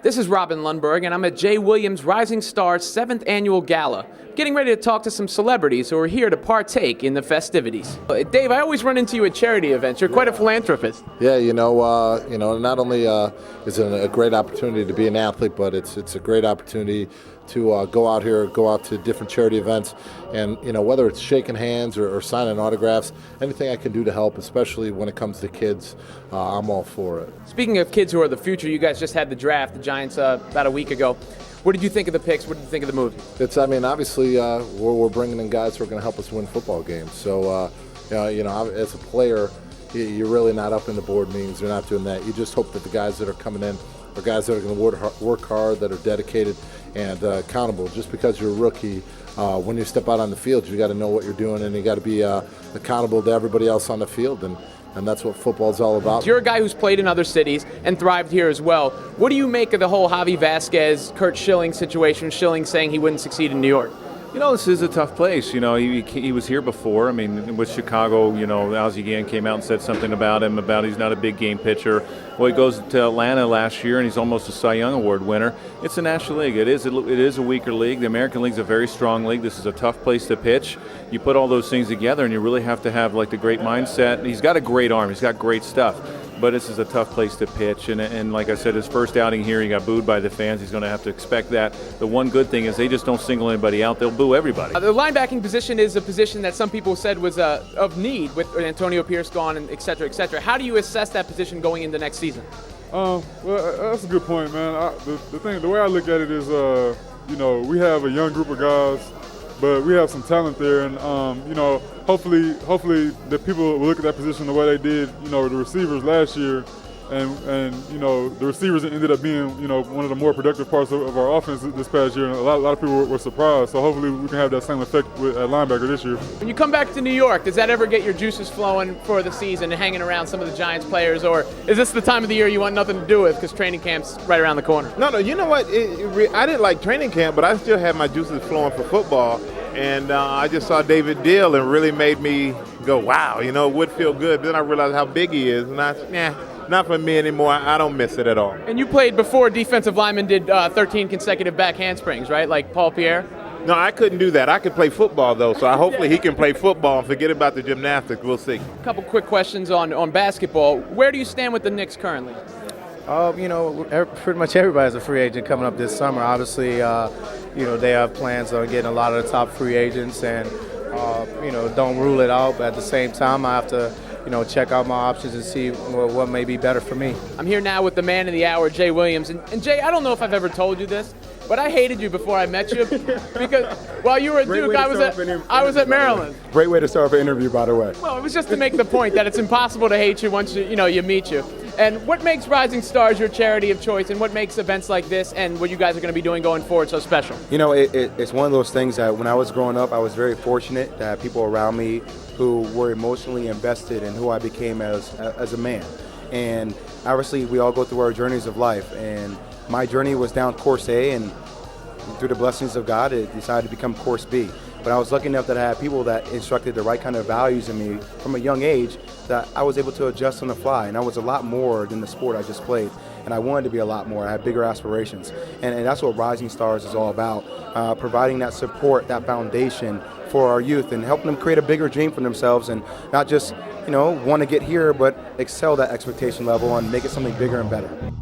This is Robin Lundberg, and I'm at Jay Williams Rising Stars 7th Annual Gala, getting ready to talk to some celebrities who are here to partake in the festivities. Dave, I always run into you at charity events. You're quite a philanthropist. Yeah, not only is it a great opportunity to be an athlete, but it's a great opportunity to go out to different charity events, and whether it's shaking hands or signing autographs, anything I can do to help, especially when it comes to kids, I'm all for it. Speaking of kids who are the future, you guys just had the draft, the Giants, about a week ago. What did you think of the picks? What did you think of the move? Obviously, we're bringing in guys who are going to help us win football games. So, as a player, you're really not up in the board meetings. You're not doing that. You just hope that the guys that are coming in are guys that are going to work hard, that are dedicated and accountable. Just because you're a rookie, when you step out on the field, you got to know what you're doing, and you got to be accountable to everybody else on the field. And that's what football's all about. You're a guy who's played in other cities and thrived here as well. What do you make of the whole Javi Vasquez, Curt Schilling situation? Schilling saying he wouldn't succeed in New York. This is a tough place. He was here before. I mean, with Chicago, Ozzie Guillen came out and said something about him, about he's not a big game pitcher. Well, he goes to Atlanta last year, and he's almost a Cy Young Award winner. It's a National League. It is a weaker league. The American League's a very strong league. This is a tough place to pitch. You put all those things together, and you really have to have the great mindset. He's got a great arm. He's got great stuff. But this is a tough place to pitch, and like I said, his first outing here, he got booed by the fans. He's going to have to expect that. The one good thing is they just don't single anybody out. They'll boo everybody. The linebacking position is a position that some people said was of need with Antonio Pierce gone, and et cetera, et cetera. How do you assess that position going into next season? Well, that's a good point, man. The way I look at it is, we have a young group of guys, but we have some talent there, and hopefully the people will look at that position the way they did, the receivers last year, and the receivers ended up being, one of the more productive parts of our offense this past year, and a lot of people were surprised. So hopefully we can have that same effect at linebacker this year. When you come back to New York, does that ever get your juices flowing for the season and hanging around some of the Giants players, or is this the time of the year you want nothing to do with because training camp's right around the corner? No, you know what? I didn't like training camp, but I still had my juices flowing for football. And I just saw David Deal and really made me go, wow, it would feel good. Then I realized how big he is, and I said, not for me anymore. I don't miss it at all. And you played before defensive linemen did 13 consecutive back handsprings, right? Like Paul Pierre? No, I couldn't do that. I could play football, though, so hopefully he can play football and forget about the gymnastics. We'll see. A couple quick questions on basketball. Where do you stand with the Knicks currently? Pretty much everybody's a free agent coming up this summer. Obviously, they have plans on getting a lot of the top free agents, and don't rule it out. But at the same time, I have to, check out my options and see what may be better for me. I'm here now with the man of the hour, Jay Williams, and Jay, I don't know if I've ever told you this, but I hated you before I met you because while you were at Duke, I was at Maryland. Great way to start off an interview, by the way. Well, it was just to make the point that it's impossible to hate you once you meet you. And what makes Rising Stars your charity of choice, and what makes events like this and what you guys are going to be doing going forward so special? It's one of those things that when I was growing up, I was very fortunate to have people around me who were emotionally invested in who I became as a man. And obviously, we all go through our journeys of life, and my journey was down course A, and through the blessings of God, it decided to become course B. But I was lucky enough that I had people that instructed the right kind of values in me from a young age that I was able to adjust on the fly. And I was a lot more than the sport I just played. And I wanted to be a lot more. I had bigger aspirations. And that's what Rising Stars is all about, providing that support, that foundation for our youth and helping them create a bigger dream for themselves and not just, want to get here, but excel that expectation level and make it something bigger and better.